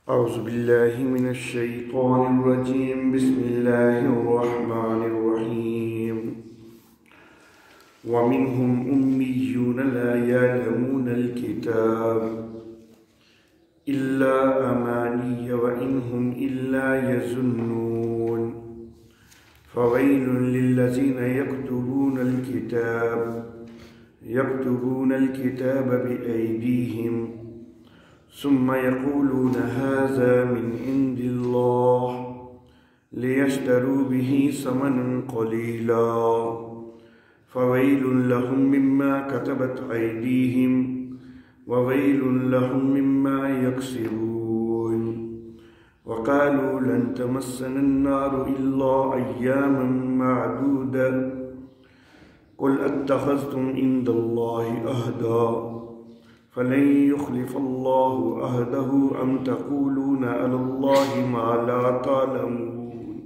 أعوذ بالله من الشيطان الرجيم بسم الله الرحمن الرحيم ومنهم أميون لا يعلمون الكتاب إلا أماني وإن هم إلا يظنون فويل للذين يكتبون الكتاب بأيديهم ثم يقولون هذا من عند الله ليشتروا به ثمنا قليلا فويل لهم مما كتبت أيديهم وويل لهم مما يكسبون وقالوا لن تمسنا النار إلا أياما معدودة قل أتخذتم عند الله عهدا فلن يخلف الله عهده أم تقولون على الله ما لا تعلمون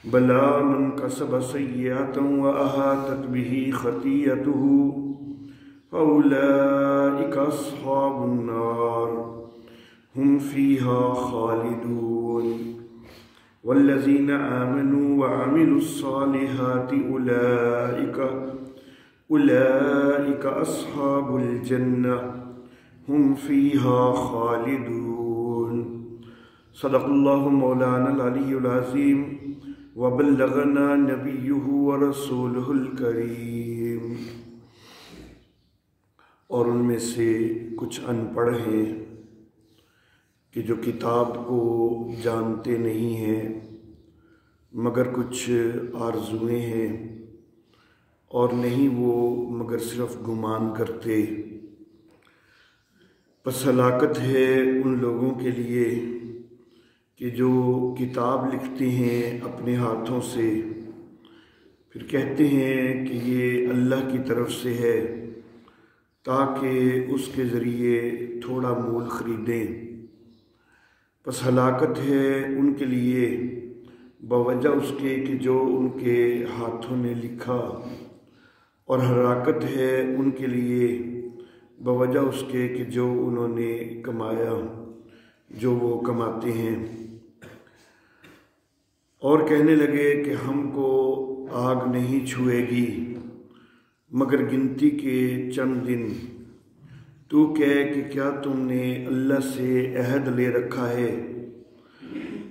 بلى من كسب سيئة وأحاطت به خطيئته فأولئك أصحاب النار هم فيها خالدون والذين آمنوا وعملوا الصالحات أولئك أصحاب الجنة هم فيها خالدون صدق الله مولانا العلي العظيم وبلغنا نبيه ورسوله الكريم۔ اور ان میں سے کچھ ان پڑھ ہیں کہ جو کتاب کو جانتے نہیں ہیں مگر کچھ آرزویں ہیں، اور نہیں وہ مگر صرف گمان کرتے۔ پس ہلاکت ہے ان لوگوں کے لیے کہ جو کتاب لکھتے ہیں اپنے ہاتھوں سے، پھر کہتے ہیں کہ یہ اللہ کی طرف سے ہے تاکہ اس کے ذریعے تھوڑا مول خریدیں۔ پس ہلاکت ہے ان کے لیے بوجہ اس کے کہ جو ان کے ہاتھوں نے لکھا، اور ہلاکت ہے ان کے لیے بوجہ اس کے کہ جو انہوں نے کمایا، جو وہ کماتے ہیں۔ اور کہنے لگے کہ ہم کو آگ نہیں چھوئے گی مگر گنتی کے چند دن۔ تو کہے کہ کیا تم نے اللہ سے عہد لے رکھا ہے؟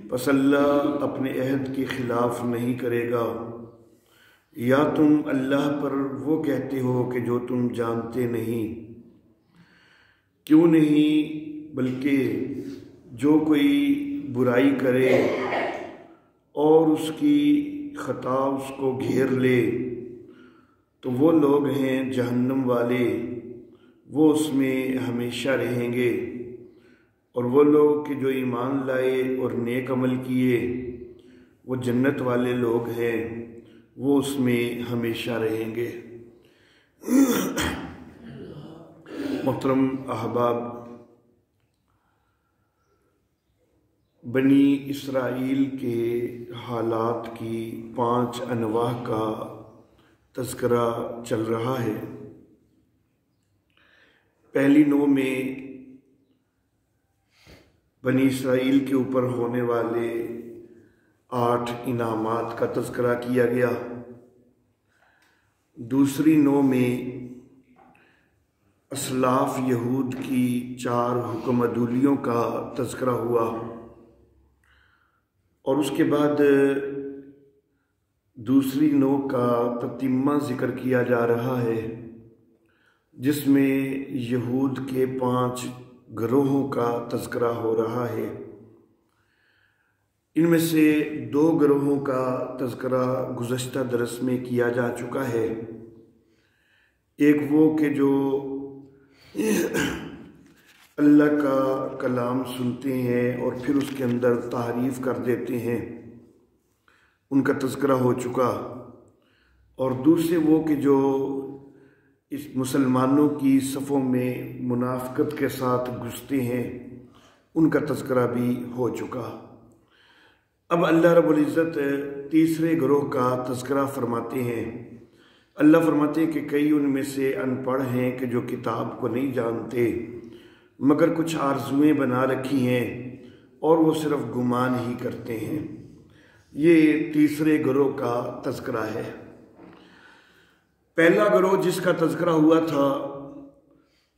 پس اللہ اپنے عہد کے خلاف نہیں کرے گا۔ یا تم اللہ پر وہ کہتے ہو کہ جو تم جانتے نہیں؟ کیوں نہیں، بلکہ جو کوئی برائی کرے اور اس کی خطا اس کو گھیر لے تو وہ لوگ ہیں جہنم والے، وہ اس میں ہمیشہ رہیں گے۔ اور وہ لوگ کہ جو ایمان لائے اور نیک عمل کیے وہ جنت والے لوگ ہیں، وہ اس میں ہمیشہ رہیں گے۔ محترم احباب، بنی اسرائیل کے حالات کی 5 انواع کا تذکرہ چل رہا ہے۔ پہلی نوع میں بنی اسرائیل کے اوپر ہونے والے 8 انعامات کا تذکرہ کیا گیا۔ دوسری نوع میں اسلاف یہود کی 4 حکم عدولیوں کا تذکرہ ہوا، اور اس کے بعد دوسری نوع کا تتمہ ذکر کیا جا رہا ہے، جس میں یہود کے 5 گروہوں کا تذکرہ ہو رہا ہے۔ ان میں سے 2 گروہوں کا تذکرہ گزشتہ درس میں کیا جا چکا ہے۔ ایک وہ کہ جو اللہ کا کلام سنتے ہیں اور پھر اس کے اندر تحریف کر دیتے ہیں، ان کا تذکرہ ہو چکا۔ اور دوسرے وہ کہ جو اس مسلمانوں کی صفوں میں منافقت کے ساتھ گھستے ہیں، ان کا تذکرہ بھی ہو چکا۔ اب اللہ رب العزت تیسرے گروہ کا تذکرہ فرماتے ہیں۔ اللہ فرماتے ہیں کہ کئی ان میں سے ان پڑھ ہیں کہ جو کتاب کو نہیں جانتے مگر کچھ آرزویں بنا رکھی ہیں اور وہ صرف گمان ہی کرتے ہیں۔ یہ تیسرے گروہ کا تذکرہ ہے۔ پہلا گروہ جس کا تذکرہ ہوا تھا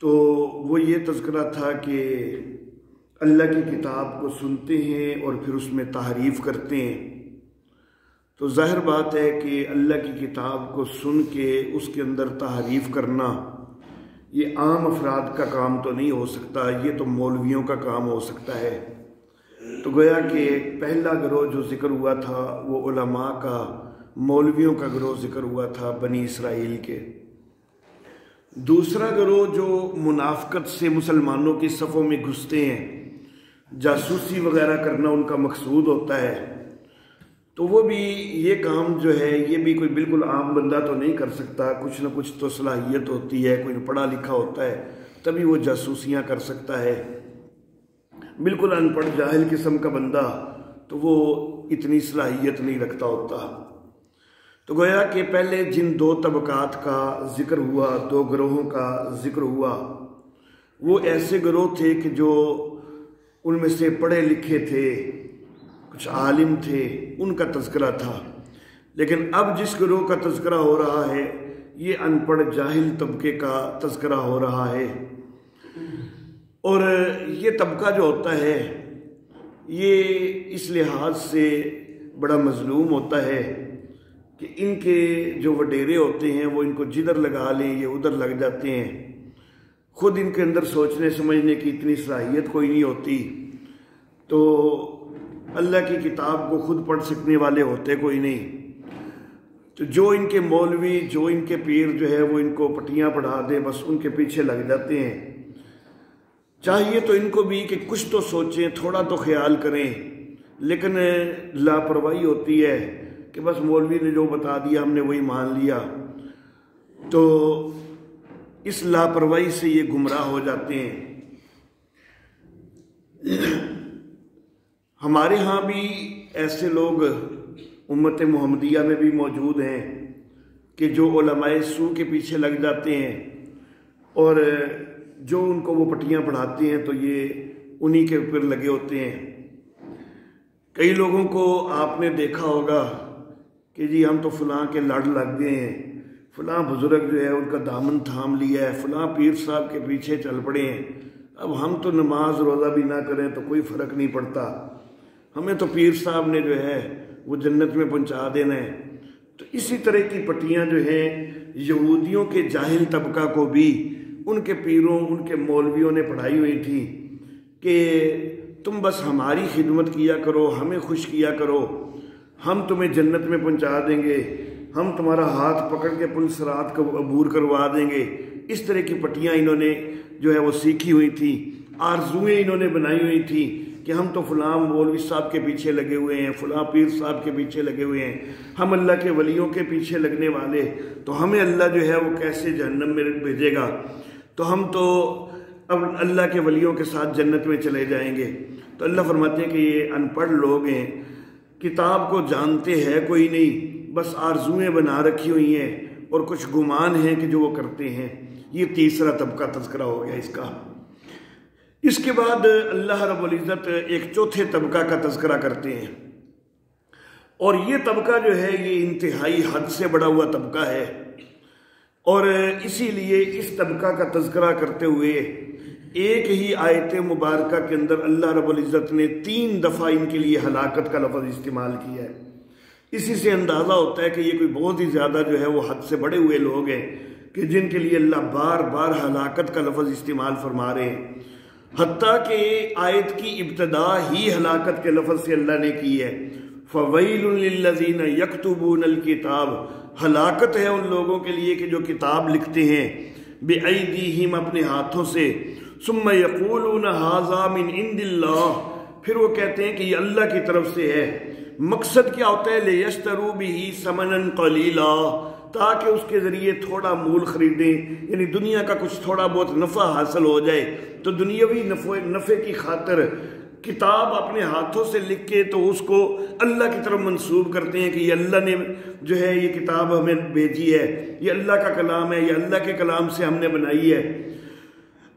تو وہ یہ تذکرہ تھا کہ اللہ کی کتاب کو سنتے ہیں اور پھر اس میں تحریف کرتے ہیں۔ تو ظاہر بات ہے کہ اللہ کی کتاب کو سن کے اس کے اندر تحریف کرنا یہ عام افراد کا کام تو نہیں ہو سکتا، یہ تو مولویوں کا کام ہو سکتا ہے۔ تو گویا کہ پہلا گروہ جو ذکر ہوا تھا وہ علماء کا، مولویوں کا گروہ ذکر ہوا تھا بنی اسرائیل کے۔ دوسرا گروہ جو منافقت سے مسلمانوں کی صفوں میں گھستے ہیں، جاسوسی وغیرہ کرنا ان کا مقصود ہوتا ہے، تو وہ بھی یہ کام جو ہے یہ بھی کوئی بالکل عام بندہ تو نہیں کر سکتا، کچھ نہ کچھ تو صلاحیت ہوتی ہے، کوئی پڑھا لکھا ہوتا ہے تبھی وہ جاسوسیاں کر سکتا ہے۔ بالکل ان پڑھ جاہل قسم کا بندہ تو وہ اتنی صلاحیت نہیں رکھتا ہوتا۔ تو گویا کہ پہلے جن دو طبقات کا ذکر ہوا، دو گروہوں کا ذکر ہوا، وہ ایسے گروہ تھے کہ جو ان میں سے پڑھے لکھے تھے، کچھ عالم تھے، ان کا تذکرہ تھا۔ لیکن اب جس گروہ کا تذکرہ ہو رہا ہے یہ ان پڑھ جاہل طبقے کا تذکرہ ہو رہا ہے، اور یہ طبقہ جو ہوتا ہے یہ اس لحاظ سے بڑا مظلوم ہوتا ہے کہ ان کے جو وڈیرے ہوتے ہیں وہ ان کو جدھر لگا لیں یہ ادھر لگ جاتے ہیں، خود ان کے اندر سوچنے سمجھنے کی اتنی صلاحیت کوئی نہیں ہوتی، تو اللہ کی کتاب کو خود پڑھ سکنے والے ہوتے کوئی نہیں۔ تو جو ان کے مولوی، جو ان کے پیر جو ہے وہ ان کو پٹیاں پڑھا دیں، بس ان کے پیچھے لگ جاتے ہیں۔ چاہیے تو ان کو بھی کہ کچھ تو سوچیں، تھوڑا تو خیال کریں، لیکن لاپرواہی ہوتی ہے کہ بس مولوی نے جو بتا دیا ہم نے وہی مان لیا، تو اس لاپرواہی سے یہ گمراہ ہو جاتے ہیں۔ ہمارے ہاں بھی ایسے لوگ امت محمدیہ میں بھی موجود ہیں کہ جو علماء سو کے پیچھے لگ جاتے ہیں، اور جو ان کو وہ پٹیاں پڑھاتے ہیں تو یہ انہی کے اوپر لگے ہوتے ہیں۔ کئی لوگوں کو آپ نے دیکھا ہوگا کہ جی ہم تو فلاں کے لڑ لگ گئے ہیں، فلاں بزرگ جو ہے ان کا دامن تھام لیا ہے، فلاں پیر صاحب کے پیچھے چل پڑے ہیں، اب ہم تو نماز روزہ بھی نہ کریں تو کوئی فرق نہیں پڑتا، ہمیں تو پیر صاحب نے جو ہے وہ جنت میں پہنچا دینا ہے۔ تو اسی طرح کی پٹیاں جو ہیں یہودیوں کے جاہل طبقہ کو بھی ان کے پیروں، ان کے مولویوں نے پڑھائی ہوئی تھی کہ تم بس ہماری خدمت کیا کرو، ہمیں خوش کیا کرو، ہم تمہیں جنت میں پہنچا دیں گے، ہم تمہارا ہاتھ پکڑ کے پل صراط کو عبور کروا دیں گے۔ اس طرح کی پٹیاں انہوں نے جو ہے وہ سیکھی ہوئی تھی، آرزویں انہوں نے بنائی ہوئی تھی کہ ہم تو فلاں مولوی صاحب کے پیچھے لگے ہوئے ہیں، فلاں پیر صاحب کے پیچھے لگے ہوئے ہیں، ہم اللہ کے ولیوں کے پیچھے لگنے والے، تو ہمیں اللہ جو ہے وہ کیسے جہنم میں بھیجے گا، تو ہم تو اب اللہ کے ولیوں کے ساتھ جنت میں چلے جائیں گے۔ تو اللہ فرماتے ہیں کہ یہ ان پڑھ لوگ ہیں، کتاب کو جانتے ہیں کوئی نہیں، بس آرزویں بنا رکھی ہوئی ہیں اور کچھ گمان ہیں کہ جو وہ کرتے ہیں۔ یہ تیسرا طبقہ تذکرہ ہو گیا اس کا۔ اس کے بعد اللہ رب العزت ایک چوتھے طبقہ کا تذکرہ کرتے ہیں، اور یہ طبقہ جو ہے یہ انتہائی حد سے بڑا ہوا طبقہ ہے، اور اسی لیے اس طبقہ کا تذکرہ کرتے ہوئے ایک ہی آیت مبارکہ کے اندر اللہ رب العزت نے 3 دفعہ ان کے لیے ہلاکت کا لفظ استعمال کیا ہے۔ اسی سے اندازہ ہوتا ہے کہ یہ کوئی بہت ہی زیادہ جو ہے وہ حد سے بڑے ہوئے لوگ ہیں کہ جن کے لیے اللہ بار بار ہلاکت کا لفظ استعمال فرما رہے ہیں، حتیٰ کہ آیت کی ابتدا ہی ہلاکت کے لفظ سے اللہ نے کی ہے۔ فَوَيْلٌ لِّلَّذِينَ يَكْتُبُونَ الْكِتَابَ، ہلاکت ہے ان لوگوں کے لیے کہ جو کتاب لکھتے ہیں، بِأَيْدِيهِمْ اپنے ہاتھوں سے، ثُمَّ يَقُولُونَ هَٰذَا مِنْ عِندِ اللَّهِ، پھر وہ کہتے ہیں کہ یہ اللہ کی طرف سے ہے۔ مقصد کیا ہوتا ہے؟ لِيَشْتَرُوا بِهِ ثَمَنًا قَلِيلًا، تاکہ اس کے ذریعے تھوڑا مول خریدیں، یعنی دنیا کا کچھ تھوڑا بہت نفع حاصل ہو جائے، تو دنیاوی نفع کی خاطر کتاب اپنے ہاتھوں سے لکھ کے تو اس کو اللہ کی طرف منسوب کرتے ہیں کہ یہ اللہ نے جو ہے یہ کتاب ہمیں بھیجی ہے، یہ اللہ کا کلام ہے، یہ اللہ کے کلام سے ہم نے بنائی ہے۔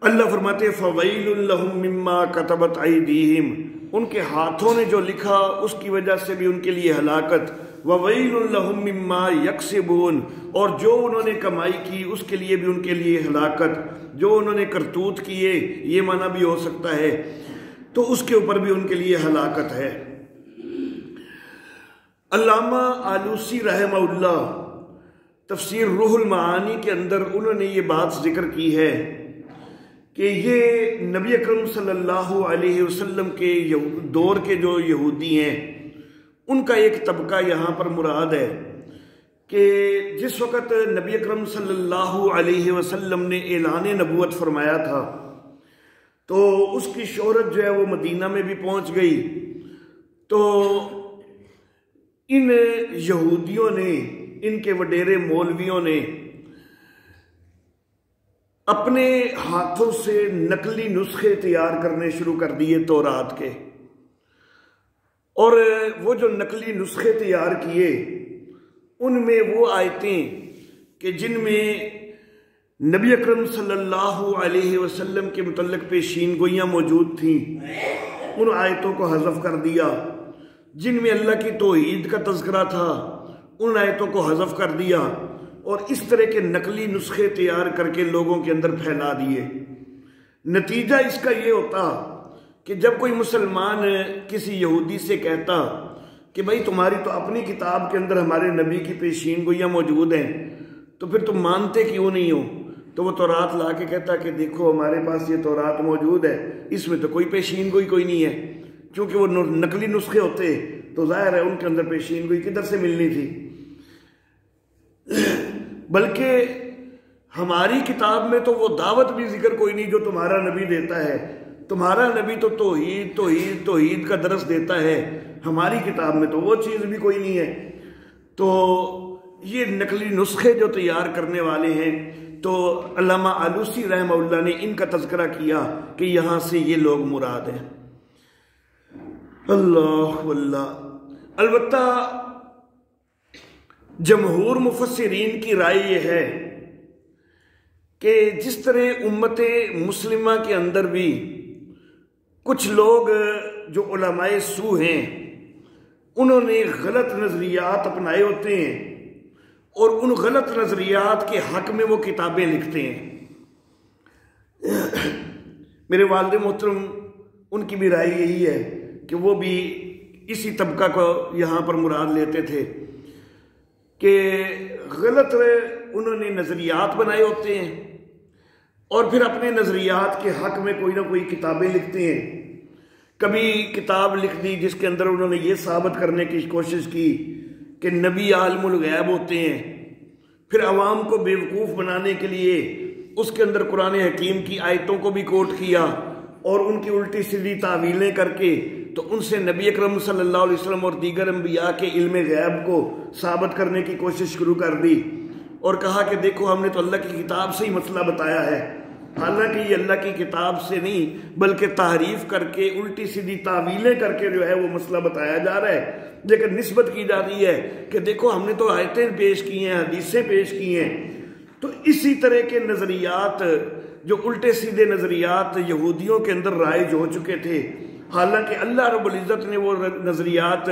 اللہ فرماتے ہیں فَوَيْلٌ لَهُم مِّمَّا كَتَبَتْ أَيْدِيهِمْ، ان کے ہاتھوں نے جو لکھا اس کی وجہ سے بھی ان کے لیے ہلاکت، وَوَيْلٌ لَهُم مِّمَّا يَكْسِبُونَ، اور جو انہوں نے کمائی کی اس کے لیے بھی ان کے لیے ہلاکت، جو انہوں نے کرتوت کیے، یہ معنی بھی ہو سکتا ہے، تو اس کے اوپر بھی ان کے لیے ہلاکت ہے۔ علامہ آلوسی رحمہ اللہ تفسیر روح المعانی کے اندر انہوں نے یہ بات ذکر کی ہے کہ یہ نبی اکرم صلی اللہ علیہ وسلم کے دور کے جو یہودی ہیں ان کا ایک طبقہ یہاں پر مراد ہے کہ جس وقت نبی اکرم صلی اللہ علیہ وسلم نے اعلان نبوت فرمایا تھا تو اس کی شہرت جو ہے وہ مدینہ میں بھی پہنچ گئی، تو ان یہودیوں نے، ان کے وڈیرے مولویوں نے اپنے ہاتھوں سے نقلی نسخے تیار کرنے شروع کر دیے تورات کے، اور وہ جو نقلی نسخے تیار کیے ان میں وہ آیتیں کہ جن میں نبی اکرم صلی اللہ علیہ وسلم کے متعلق پیشین گوئیاں موجود تھیں ان آیتوں کو حذف کر دیا، جن میں اللہ کی توحید کا تذکرہ تھا ان آیتوں کو حذف کر دیا، اور اس طرح کے نقلی نسخے تیار کر کے لوگوں کے اندر پھیلا دیے۔ نتیجہ اس کا یہ ہوتا کہ جب کوئی مسلمان کسی یہودی سے کہتا کہ بھائی تمہاری تو اپنی کتاب کے اندر ہمارے نبی کی پیشین گوئیاں موجود ہیں تو پھر تم مانتے کیوں نہیں ہو، تو وہ تورات لا کے کہتا کہ دیکھو ہمارے پاس یہ تورات موجود ہے، اس میں تو کوئی پیشین گوئی کوئی نہیں ہے، کیونکہ وہ نقلی نسخے ہوتے تو ظاہر ہے ان کے اندر پیشین گوئی کدھر سے ملنی تھی۔ بلکہ ہماری کتاب میں تو وہ دعوت بھی ذکر کوئی نہیں جو تمہارا نبی دیتا ہے، تمہارا نبی تو توحید توحید توحید کا درس دیتا ہے، ہماری کتاب میں تو وہ چیز بھی کوئی نہیں ہے۔ تو یہ نقلی نسخے جو تیار کرنے والے ہیں، تو علامہ آلوسی رحمہ اللہ نے ان کا تذکرہ کیا کہ یہاں سے یہ لوگ مراد ہیں۔ اللہ واللہ، البتہ جمہور مفسرین کی رائے یہ ہے کہ جس طرح امت مسلمہ کے اندر بھی کچھ لوگ جو علماء سو ہیں انہوں نے غلط نظریات اپنائے ہوتے ہیں اور ان غلط نظریات کے حق میں وہ کتابیں لکھتے ہیں۔ میرے والد محترم ان کی بھی رائے یہی ہے کہ وہ بھی اسی طبقہ کو یہاں پر مراد لیتے تھے کہ غلط انہوں نے نظریات بنائے ہوتے ہیں اور پھر اپنے نظریات کے حق میں کوئی نہ کوئی کتابیں لکھتے ہیں۔ کبھی کتاب لکھ دی جس کے اندر انہوں نے یہ ثابت کرنے کی کوشش کی کہ نبی عالم الغیب ہوتے ہیں، پھر عوام کو بیوقوف بنانے کے لیے اس کے اندر قرآن حکیم کی آیتوں کو بھی کوٹ کیا اور ان کی الٹی سیدھی تعویلیں کر کے تو ان سے نبی اکرم صلی اللہ علیہ وسلم اور دیگر انبیاء کے علم غیب کو ثابت کرنے کی کوشش شروع کر دی اور کہا کہ دیکھو ہم نے تو اللہ کی کتاب سے ہی مسئلہ بتایا ہے، حالانکہ یہ اللہ کی کتاب سے نہیں بلکہ تحریف کر کے الٹی سیدھی تعویلیں کر کے جو ہے وہ مسئلہ بتایا جا رہا ہے، لیکن نسبت کی جاتی ہے کہ دیکھو ہم نے تو آیتیں پیش کی ہیں، حدیثیں پیش کی ہیں۔ تو اسی طرح کے نظریات جو الٹے سیدھے نظریات یہودیوں کے اندر رائج ہو چکے تھے، حالانکہ اللہ رب العزت نے وہ نظریات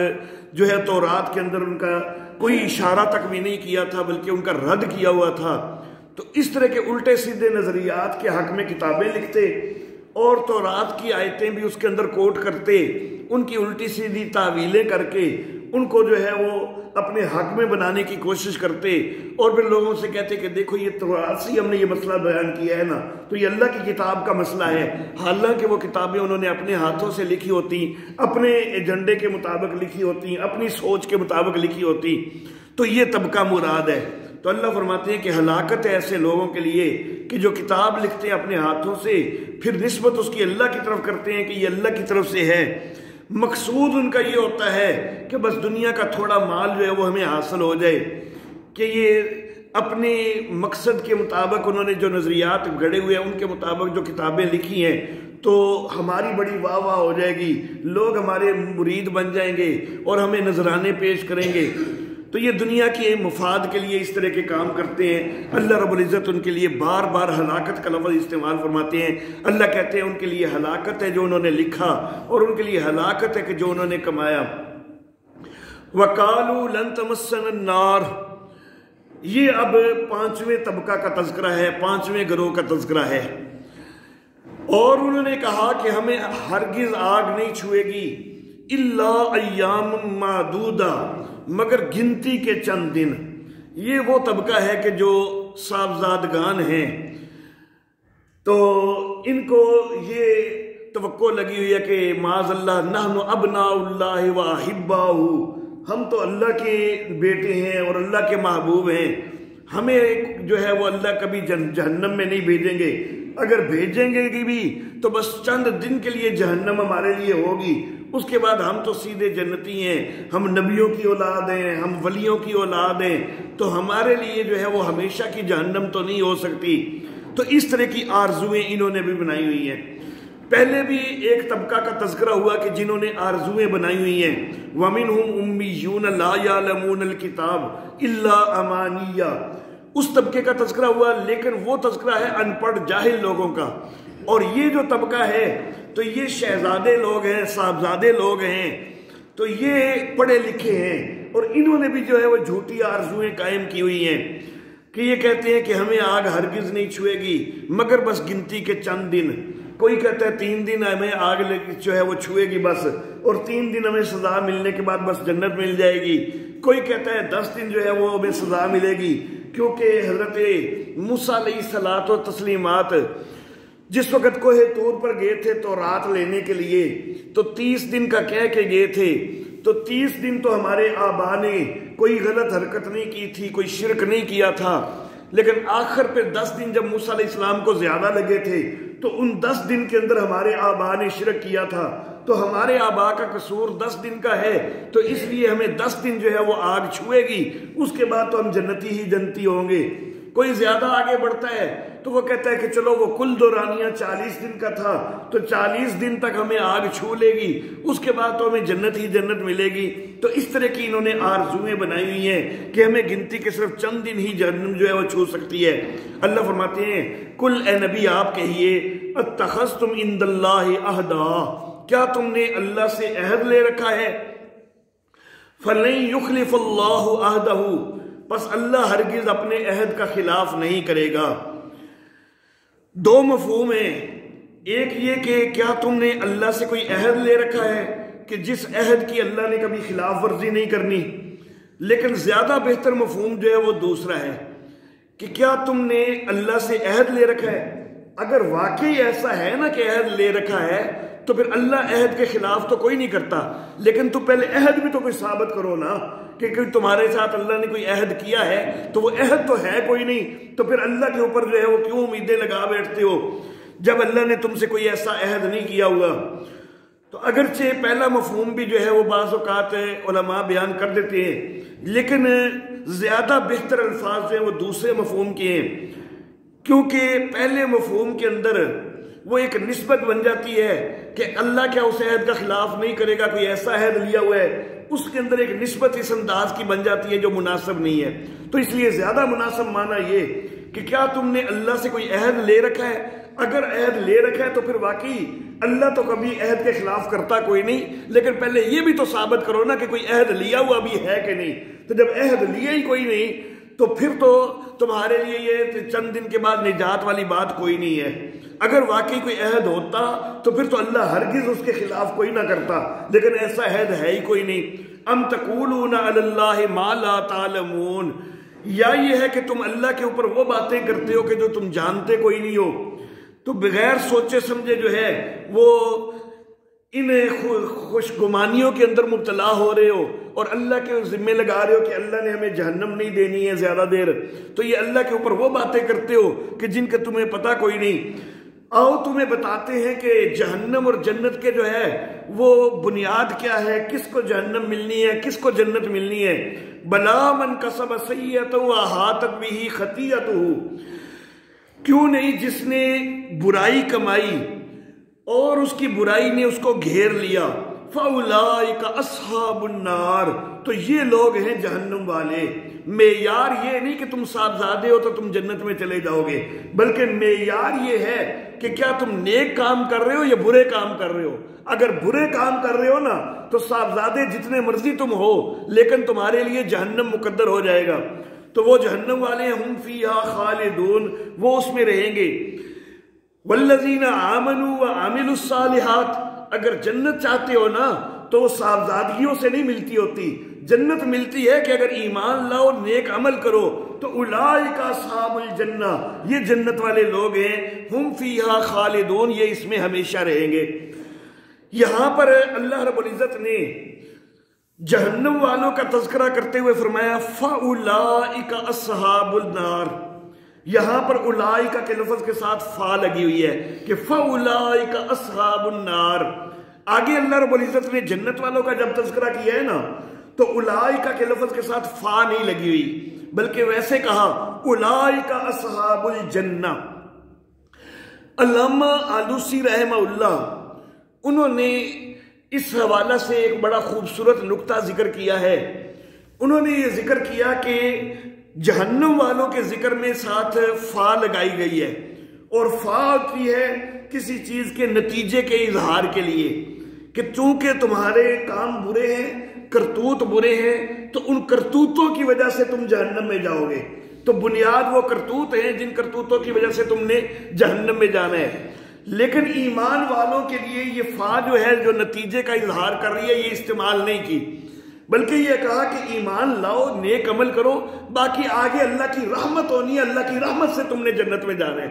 جو ہے تورات کے اندر ان کا کوئی اشارہ تک بھی نہیں کیا تھا بلکہ ان کا رد کیا ہوا تھا، تو اس طرح کے الٹے سیدھے نظریات کے حق میں کتابیں لکھتے اور تورات کی آیتیں بھی اس کے اندر کوٹ کرتے، ان کی الٹی سیدھی تعویلیں کر کے ان کو جو ہے وہ اپنے حق میں بنانے کی کوشش کرتے اور پھر لوگوں سے کہتے کہ دیکھو یہ تورات سے ہم نے یہ مسئلہ بیان کیا ہے نا، تو یہ اللہ کی کتاب کا مسئلہ ہے، حالانکہ وہ کتابیں انہوں نے اپنے ہاتھوں سے لکھی ہوتی، اپنے ایجنڈے کے مطابق لکھی ہوتی، اپنی سوچ کے مطابق لکھی ہوتی۔ تو یہ طبقہ مراد ہے۔ تو اللہ فرماتے ہیں کہ ہلاکت ہے ایسے لوگوں کے لیے کہ جو کتاب لکھتے ہیں اپنے ہاتھوں سے پھر نسبت اس کی اللہ کی طرف کرتے ہیں کہ یہ اللہ کی طرف سے ہے، مقصود ان کا یہ ہوتا ہے کہ بس دنیا کا تھوڑا مال جو ہے وہ ہمیں حاصل ہو جائے، کہ یہ اپنے مقصد کے مطابق انہوں نے جو نظریات گھڑے ہوئے ہیں ان کے مطابق جو کتابیں لکھی ہیں تو ہماری بڑی واہ واہ ہو جائے گی، لوگ ہمارے مرید بن جائیں گے اور ہمیں نذرانے پیش کریں گے۔ تو یہ دنیا کے مفاد کے لیے اس طرح کے کام کرتے ہیں۔ اللہ رب العزت ان کے لیے بار بار ہلاکت کا لفظ استعمال فرماتے ہیں۔ اللہ کہتے ہیں ان کے لیے ہلاکت ہے جو انہوں نے لکھا، اور ان کے لیے ہلاکت ہے کہ جو انہوں نے کمایا۔ وَقَالُوا لَن تَمَسَّنَا النَّارُ، یہ اب پانچویں طبقہ کا تذکرہ ہے، پانچویں گروہ کا تذکرہ ہے۔ اور انہوں نے کہا کہ ہمیں ہرگز آگ نہیں چھوئے گی الا ایام معدودہ، مگر گنتی کے چند دن۔ یہ وہ طبقہ ہے کہ جو صاحبزادگان ہیں، تو ان کو یہ توقع لگی ہوئی ہے کہ معاذ اللہ نحن ابناء اللہ و احباؤہ، ہم تو اللہ کے بیٹے ہیں اور اللہ کے محبوب ہیں، ہمیں جو ہے وہ اللہ کبھی جہنم میں نہیں بھیجیں گے، اگر بھیجیں گے بھی تو بس چند دن کے لیے جہنم ہمارے لیے ہوگی، اس کے بعد ہم تو سیدھے جنتی ہیں، ہم نبیوں کی اولاد ہیں، ہم ولیوں کی اولاد ہیں، تو ہمارے لیے جو ہے وہ ہمیشہ کی جہنم تو نہیں ہو سکتی۔ تو اس طرح کی آرزویں انہوں نے بھی بنائی ہوئی ہیں۔ پہلے بھی ایک طبقہ کا تذکرہ ہوا کہ جنہوں نے آرزویں بنائی ہوئی ہیں، وَمِنْهُمْ أُمِّيُّونَ لَا يَعْلَمُونَ الْكِتَابَ إِلَّا أَمَانِيَّ، اس طبقے کا تذکرہ ہوا، لیکن وہ تذکرہ ہے ان پڑھ جاہل لوگوں کا۔ اور یہ جو طبقہ ہے تو یہ شہزادے لوگ ہیں، صاحبزادے لوگ ہیں، تو یہ پڑھے لکھے ہیں، اور انہوں نے بھی جو ہے وہ جھوٹی آرزویں قائم کی ہوئی ہیں کہ یہ کہتے ہیں کہ ہمیں آگ ہرگز نہیں چھوئے گی مگر بس گنتی کے چند دن۔ کوئی کہتا ہے 3 دن ہمیں آگ جو ہے وہ چھوئے گی بس، اور 3 دن ہمیں سزا ملنے کے بعد بس جنت مل جائے گی۔ کوئی کہتا ہے 10 دن جو ہے وہ ہمیں سزا ملے گی، کیونکہ حضرت موسیٰ علیہ الصلوۃ والتسلیمات جس وقت کوہ طور پر گئے تھے تو رات لینے کے لیے، تو 30 دن کا کہہ کے گئے تھے، تو 30 دن تو ہمارے آبا نے کوئی غلط حرکت نہیں کی تھی، کوئی شرک نہیں کیا تھا، لیکن آخر پہ 10 دن جب موسیٰ علیہ السلام کو زیادہ لگے تھے تو ان 10 دن کے اندر ہمارے آبا نے شرک کیا تھا، تو ہمارے آبا کا قصور 10 دن کا ہے، تو اس لیے ہمیں 10 دن جو ہے وہ آگ چھوئے گی، اس کے بعد تو ہم جنتی ہی جنتی ہوں گے۔ کوئی زیادہ آگے بڑھتا ہے تو وہ کہتا ہے کہ چلو وہ کل دورانیہ 40 دن کا تھا، تو 40 دن تک ہمیں آگ چھو لے گی، اس کے بعد تو ہمیں جنت ہی جنت ملے گی۔ تو اس طرح کی انہوں نے آرزویں بنائی ہوئی ہیں کہ ہمیں گنتی کے صرف چند دن ہی جہنم جو ہے وہ چھو سکتی ہے۔ اللہ فرماتے ہیں کل اے نبی آپ کہیے اتخذتم عند اللہ عہدا، کیا تم نے اللہ سے عہد لے رکھا ہے؟ فَلَن يُخْلِفَ اللَّهُ عَهْدَهُ، پس اللہ ہرگز اپنے عہد کا خلاف نہیں کرے گا۔ دو مفہوم ہیں، ایک یہ کہ کیا تم نے اللہ سے کوئی عہد لے رکھا ہے کہ جس عہد کی اللہ نے کبھی خلاف ورزی نہیں کرنی، لیکن زیادہ بہتر مفہوم جو ہے وہ دوسرا ہے کہ کیا تم نے اللہ سے عہد لے رکھا ہے؟ اگر واقعی ایسا ہے نا کہ عہد لے رکھا ہے تو پھر اللہ عہد کے خلاف تو کوئی نہیں کرتا، لیکن تو پہلے عہد بھی تو کوئی ثابت کرو نا کہ تمہارے ساتھ اللہ نے کوئی عہد کیا ہے، تو وہ عہد تو ہے کوئی نہیں، تو پھر اللہ کے اوپر جو ہے وہ کیوں امیدیں لگا بیٹھتے ہو جب اللہ نے تم سے کوئی ایسا عہد نہیں کیا ہوا؟ تو اگرچہ پہلا مفہوم بھی جو ہے وہ بعض اوقات علماء بیان کر دیتے ہیں، لیکن زیادہ بہتر الفاظ جو ہیں وہ دوسرے مفہوم کے ہیں، کیونکہ پہلے مفہوم کے اندر وہ ایک نسبت بن جاتی ہے کہ اللہ کیا اس عہد کا خلاف نہیں کرے گا، کوئی ایسا عہد لیا ہوا ہے، اس کے اندر ایک نسبت اس انداز کی بن جاتی ہے جو مناسب نہیں ہے۔ تو اس لیے زیادہ مناسب معنی یہ کہ کیا تم نے اللہ سے کوئی عہد لے رکھا ہے؟ اگر عہد لے رکھا ہے تو پھر واقعی اللہ تو کبھی عہد کے خلاف کرتا کوئی نہیں، لیکن پہلے یہ بھی تو ثابت کرو نا کہ کوئی عہد لیا ہوا بھی ہے کہ نہیں۔ تو جب عہد لیا ہی کوئی نہیں تو پھر تو تمہارے لیے یہ چند دن کے بعد نجات والی بات کوئی نہیں ہے۔ اگر واقعی کوئی عہد ہوتا تو پھر تو اللہ ہرگز اس کے خلاف کوئی نہ کرتا، لیکن ایسا عہد ہے ہی کوئی نہیں۔ ام تقولون علی اللہ ما لا تعلمون، یا یہ ہے کہ تم اللہ کے اوپر وہ باتیں کرتے ہو کہ جو تم جانتے کوئی نہیں ہو، تو بغیر سوچے سمجھے جو ہے وہ ان خوش گمانیوں کے اندر مبتلا ہو رہے ہو اور اللہ کے ذمہ لگا رہے ہو کہ اللہ نے ہمیں جہنم نہیں دینی ہے زیادہ دیر، تو یہ اللہ کے اوپر وہ باتیں کرتے ہو کہ جن کا تمہیں پتہ کوئی نہیں۔ آؤ تمہیں بتاتے ہیں کہ جہنم اور جنت کے جو ہے وہ بنیاد کیا ہے، کس کو جہنم ملنی ہے، کس کو جنت ملنی ہے۔ بلا من کسب سیئۃ واحاطت بہ خطیئتہ، کیوں نہیں جس نے برائی کمائی اور اس کی برائی نے اس کو گھیر لیا، فَأُولَٰئِكَ أَصْحَابُ النَّارِ، تو یہ لوگ ہیں جہنم والے۔ معیار یہ نہیں کہ تم صاحبزادے ہو تو تم جنت میں چلے جاؤ گے، بلکہ معیار یہ ہے کہ کیا تم نیک کام کر رہے ہو یا برے کام کر رہے ہو۔ اگر برے کام کر رہے ہو نا تو صاحبزادے جتنے مرضی تم ہو، لیکن تمہارے لیے جہنم مقدر ہو جائے گا۔ تو وہ جہنم والے ہیں، ہم فیہا خالدون، وہ اس میں رہیں گے۔ والذین آمنوا وعملوا الصالحات، اگر جنت چاہتے ہو نا تو وہ صاحبزادگیوں سے نہیں ملتی ہوتی، جنت ملتی ہے کہ اگر ایمان لاؤ نیک عمل کرو تو اولئک اصحاب الجنہ، یہ جنت والے لوگ ہیں، ہم فیہا خالدون، یہ اس میں ہمیشہ رہیں گے۔ یہاں پر اللہ رب العزت نے جہنم والوں کا تذکرہ کرتے ہوئے فرمایا فَأُولَئِكَ أَصْحَابُ النَّارِ، یہاں پر اولائکا کے لفظ کے ساتھ فا لگی ہوئی ہے کہ فَأُولَئِكَ أَصْحَابُ النَّارِ۔ آگے اللہ رب العزت نے جنت والوں کا جب تذکرہ کیا ہے نا تو اولائکا کے لفظ کے ساتھ فا نہیں لگی ہوئی، بلکہ ویسے کہا اولائکا اصحاب الجنہ۔ علامہ آلوسی رحمہ اللہ انہوں نے اس حوالہ سے ایک بڑا خوبصورت نقطہ ذکر کیا ہے۔ انہوں نے یہ ذکر کیا کہ جہنم والوں کے ذکر میں ساتھ فا لگائی گئی ہے، اور فا ہوتی ہے کسی چیز کے نتیجے کے اظہار کے لیے کہ چونکہ تمہارے کام برے ہیں، کرتوت برے ہیں، تو ان کرتوتوں کی وجہ سے تم جہنم میں جاؤ گے۔ تو بنیاد وہ کرتوت ہیں جن کرتوتوں کی وجہ سے تم نے جہنم میں جانا ہے۔ لیکن ایمان والوں کے لیے یہ فا جو ہے جو نتیجے کا اظہار کر رہی ہے، یہ استعمال نہیں کی، بلکہ یہ کہا کہ ایمان لاؤ نیک عمل کرو، باقی آگے اللہ کی رحمت ہونی ہے، اللہ کی رحمت سے تم نے جنت میں جانا ہے۔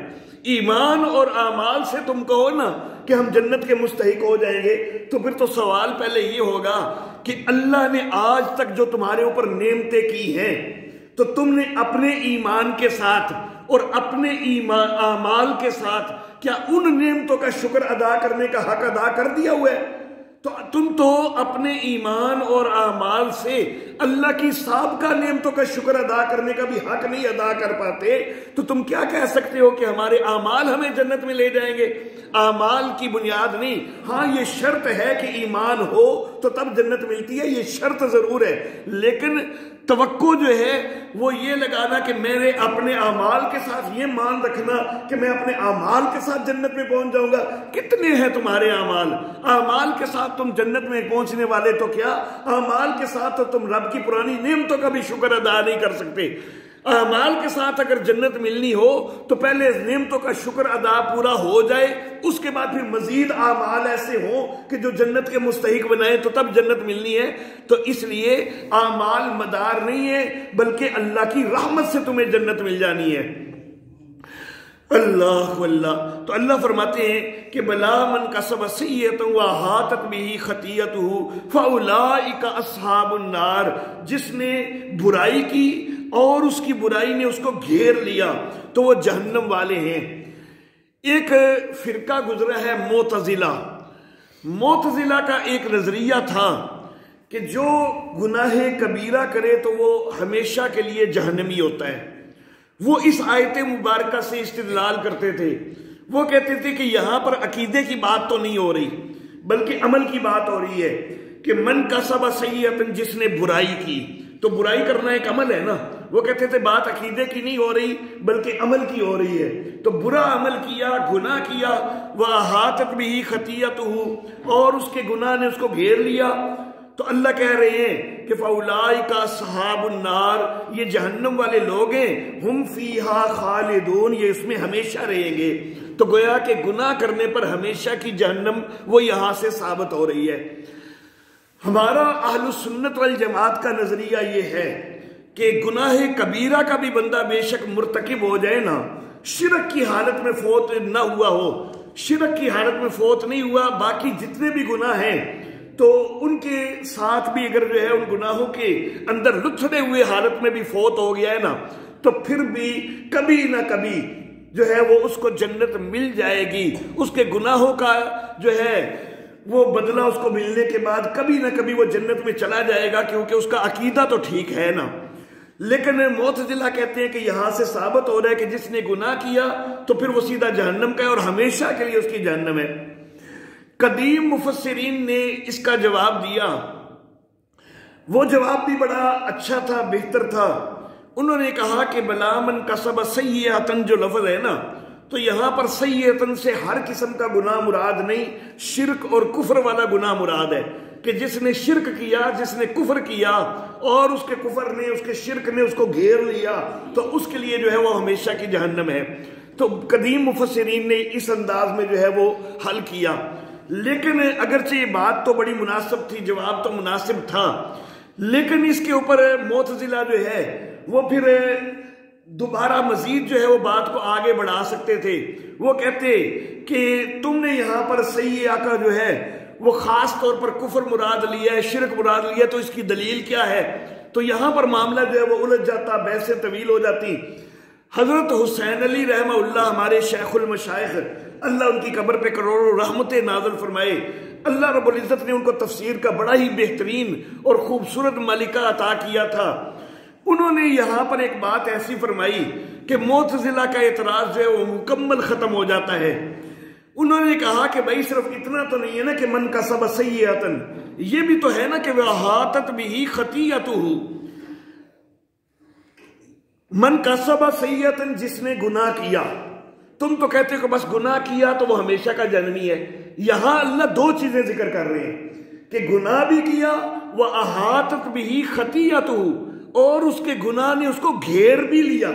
ایمان اور اعمال سے تم کہو نا کہ ہم جنت کے مستحق ہو جائیں گے، تو پھر تو سوال پہلے یہ ہوگا کہ اللہ نے آج تک جو تمہارے اوپر نعمتیں کی ہیں تو تم نے اپنے ایمان کے ساتھ اور اپنے اعمال کے ساتھ کیا ان نعمتوں کا شکر ادا کرنے کا حق ادا کر دیا ہوا ہے؟ تو تم تو اپنے ایمان اور اعمال سے اللہ کی سابقہ نعمتوں کا شکر ادا کرنے کا بھی حق نہیں ادا کر پاتے، تو تم کیا کہہ سکتے ہو کہ ہمارے اعمال ہمیں جنت میں لے جائیں گے؟ اعمال کی بنیاد نہیں، ہاں یہ شرط ہے کہ ایمان ہو تو تب جنت ملتی ہے، یہ شرط ضرور ہے، لیکن توقع جو ہے وہ یہ لگانا کہ میرے اپنے اعمال کے ساتھ یہ مان رکھنا کہ میں اپنے اعمال کے ساتھ جنت میں پہنچ جاؤں گا۔ کتنے ہیں تمہارے اعمال؟ اعمال کے ساتھ تم جنت میں پہنچنے والے تو کیا، اعمال کے ساتھ تو تم رب کی پرانی نعمتوں کا بھی شکر ادا نہیں کر سکتے۔ اعمال کے ساتھ اگر جنت ملنی ہو تو پہلے نعمتوں کا شکر ادا پورا ہو جائے، اس کے بعد پھر مزید اعمال ایسے ہوں کہ جو جنت کے مستحق بنائیں تو تب جنت ملنی ہے۔ تو اس لیے اعمال مدار نہیں ہے، بلکہ اللہ کی رحمت سے تمہیں جنت مل جانی ہے۔ اللہ واللہ، تو اللہ فرماتے ہیں کہ بلا من کسب سیئۃ واحاطت بہ خطیئتہ فاولئک اصحاب النار، جس نے برائی کی اور اس کی برائی نے اس کو گھیر لیا تو وہ جہنم والے ہیں۔ ایک فرقہ گزرا ہے معتزلہ۔ معتزلہ کا ایک نظریہ تھا کہ جو گناہ کبیرہ کرے تو وہ ہمیشہ کے لیے جہنمی ہوتا ہے۔ وہ اس آیت مبارکہ سے استدلال کرتے تھے، وہ کہتے تھے کہ یہاں پر عقیدے کی بات تو نہیں ہو رہی بلکہ عمل کی بات ہو رہی ہے کہ من کسب سیئۃ، جس نے برائی کی، تو برائی کرنا ایک عمل ہے نا۔ وہ کہتے تھے بات عقیدے کی نہیں ہو رہی بلکہ عمل کی ہو رہی ہے، تو برا عمل کیا، گناہ کیا، وَأَحَاطَتْ بِهِ خَطِيئَتُهُ، اور اس کے گناہ نے اس کو گھیر لیا، تو اللہ کہہ رہے ہیں کہ فَأُولَئِكَ أَصْحَابُ النَّارِ، یہ جہنم والے لوگ ہیں، ہم فیہا خالدون، یہ اس میں ہمیشہ رہیں گے۔ تو گویا کہ گناہ کرنے پر ہمیشہ کی جہنم وہ یہاں سے ثابت ہو رہی ہے۔ ہمارا اہل سنت والجماعت کا نظریہ یہ ہے کہ گناہ کبیرہ کا بھی بندہ بے شک مرتکب ہو جائے نا، شرک کی حالت میں فوت نہ ہوا ہو، شرک کی حالت میں فوت نہیں ہوا، باقی جتنے بھی گناہ ہیں تو ان کے ساتھ بھی اگر جو ہے ان گناہوں کے اندر لتھڑے ہوئے حالت میں بھی فوت ہو گیا ہے نا، تو پھر بھی کبھی نہ کبھی جو ہے وہ اس کو جنت مل جائے گی۔ اس کے گناہوں کا جو ہے وہ بدلہ اس کو ملنے کے بعد کبھی نہ کبھی وہ جنت میں چلا جائے گا، کیونکہ اس کا عقیدہ تو ٹھیک ہے نا۔ لیکن معتزلہ کہتے ہیں کہ یہاں سے ثابت ہو رہا ہے کہ جس نے گناہ کیا تو پھر وہ سیدھا جہنم کا ہے اور ہمیشہ کے لیے اس کی جہنم ہے۔ قدیم مفسرین نے اس کا جواب دیا، وہ جواب بھی بڑا اچھا تھا، بہتر تھا۔ انہوں نے کہا کہ بلا من کسب سیئۃ جو لفظ ہے نا، تو یہاں پر سیئۃ سے ہر قسم کا گناہ مراد نہیں، شرک اور کفر والا گناہ مراد ہے، کہ جس نے شرک کیا، جس نے کفر کیا اور اس کے کفر نے، اس کے شرک نے اس کو گھیر لیا، تو اس کے لیے جو ہے وہ ہمیشہ کی جہنم ہے۔ تو قدیم مفسرین نے اس انداز میں جو ہے وہ حل کیا، لیکن اگرچہ یہ بات تو بڑی مناسب تھی، جواب تو مناسب تھا، لیکن اس کے اوپر معتزلہ جو ہے وہ پھر دوبارہ مزید جو ہے وہ بات کو آگے بڑھا سکتے تھے۔ وہ کہتے کہ تم نے یہاں پر سیئہ کا جو ہے وہ خاص طور پر کفر مراد لیا ہے، شرک مراد لیا، تو اس کی دلیل کیا ہے؟ تو یہاں پر معاملہ جو ہے وہ الجھ جاتا، بحثیں طویل ہو جاتی۔ حضرت حسین علی رحمہ اللہ ہمارے شیخ المشائخ، اللہ ان کی قبر پہ کروڑوں رحمتیں نازل فرمائے، اللہ رب العزت نے ان کو تفسیر کا بڑا ہی بہترین اور خوبصورت ملکہ عطا کیا تھا۔ انہوں نے یہاں پر ایک بات ایسی فرمائی کہ معتزلہ کا اعتراض جو ہے وہ مکمل ختم ہو جاتا ہے۔ انہوں نے کہا کہ بھائی صرف اتنا تو نہیں ہے نا کہ من کسب سیئۃ، یہ بھی تو ہے نا کہ وَأَحَاطَتْ بِهِ خَطِیَّتُهُ، من کسب سیئۃ جس نے گناہ کیا۔ تم تو کہتے ہو کہ بس گناہ کیا تو وہ ہمیشہ کا جہنمی ہے۔ یہاں اللہ دو چیزیں ذکر کر رہے ہیں کہ گناہ بھی کیا، وَأَحَاطَتْ بِهِ خَطِیَّتُهُ، اور اس کے گناہ نے اس کو گھیر بھی لیا۔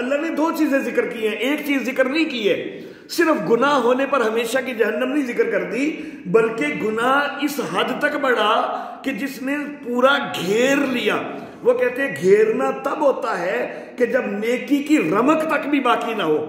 اللہ نے دو چیزیں ذکر کی ہیں، ایک چیز ذکر نہیں کی ہے، صرف گناہ ہونے پر ہمیشہ کی جہنم نہیں ذکر کر دی، بلکہ گناہ اس حد تک بڑھا کہ جس نے پورا گھیر لیا۔ وہ کہتے ہیں گھیرنا تب ہوتا ہے کہ جب نیکی کی رمق تک بھی باقی نہ ہو۔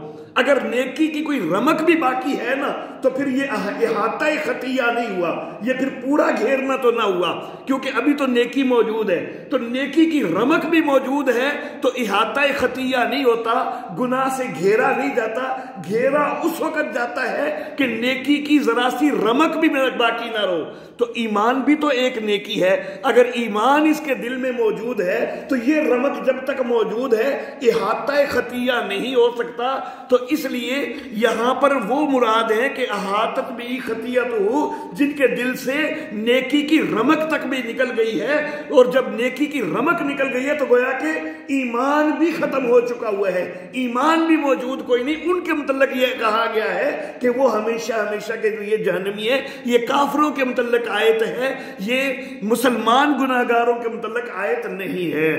اگر نیکی کی کوئی رمق بھی باقی ہے نا تو پھر یہ احاطہ خطیہ نہیں ہوا، یہ پھر پورا گھیرنا تو نہ ہوا، کیونکہ ابھی تو نیکی موجود ہے۔ تو نیکی کی رمق بھی موجود ہے تو احاطہ خطیہ نہیں ہوتا، گناہ سے گھیرا نہیں جاتا۔ گھیرا اس وقت جاتا ہے کہ نیکی کی ذرا سی رمق بھی باقی نہ رہو۔ تو ایمان بھی تو ایک نیکی ہے، اگر ایمان اس کے دل میں موجود ہے تو یہ رمق جب تک موجود ہے احاطہ خطیہ نہیں ہو سکتا۔ تو اس لیے یہاں پر وہ مراد ہے کہ احاطت بھی خطیت ہو، جن کے دل سے نیکی کی رمق تک بھی نکل گئی ہے، اور جب نیکی کی رمق نکل گئی ہے تو گویا کہ ایمان بھی ختم ہو چکا ہوا ہے، ایمان بھی موجود کوئی نہیں۔ ان کے متعلق یہ کہا گیا ہے کہ وہ ہمیشہ ہمیشہ کے لیے جہنمی ہے۔ یہ کافروں کے متعلق آیت ہے، یہ مسلمان گناہگاروں کے متعلق آیت نہیں ہے۔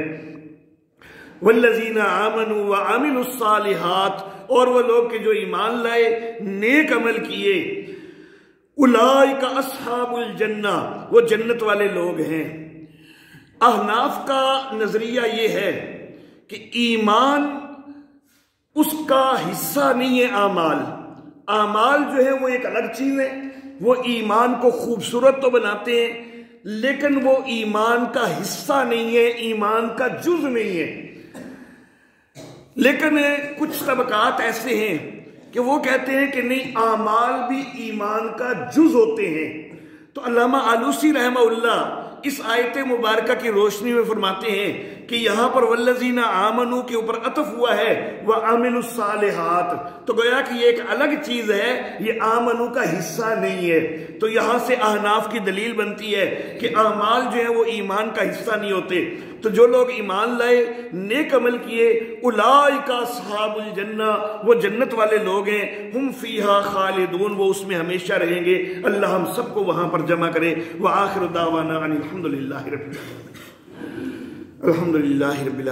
والذین آمنوا وعملوا الصالحات، اور وہ لوگ کہ جو ایمان لائے، نیک عمل کیے، اولئک اصحاب الجنہ، وہ جنت والے لوگ ہیں۔ احناف کا نظریہ یہ ہے کہ ایمان اس کا حصہ نہیں ہے، اعمال جو ہے وہ ایک الگ چیز ہے، وہ ایمان کو خوبصورت تو بناتے ہیں لیکن وہ ایمان کا حصہ نہیں ہے، ایمان کا جز نہیں ہے۔ لیکن کچھ طبقات ایسے ہیں کہ وہ کہتے ہیں کہ نہیں، اعمال بھی ایمان کا جز ہوتے ہیں۔ تو علامہ آلوسی رحمہ اللہ اس آیت مبارکہ کی روشنی میں فرماتے ہیں کہ یہاں پر والذین آمنوا کے اوپر عطف ہوا ہے وعملوا الصالحات، تو گویا کہ یہ ایک الگ چیز ہے، یہ آمنوا کا حصہ نہیں ہے۔ تو یہاں سے احناف کی دلیل بنتی ہے کہ اعمال جو ہیں وہ ایمان کا حصہ نہیں ہوتے۔ تو جو لوگ ایمان لائے، نیک عمل کیے، اولئک اصحاب الجنہ، وہ جنت والے لوگ ہیں، ہم فیہا خالدون، وہ اس میں ہمیشہ رہیں گے۔ اللہ ہم سب کو وہاں پر جمع کرے۔ وآخر دعوانا ان الحمدللہ رب العالمین۔ الحمدللہ رب العالمین۔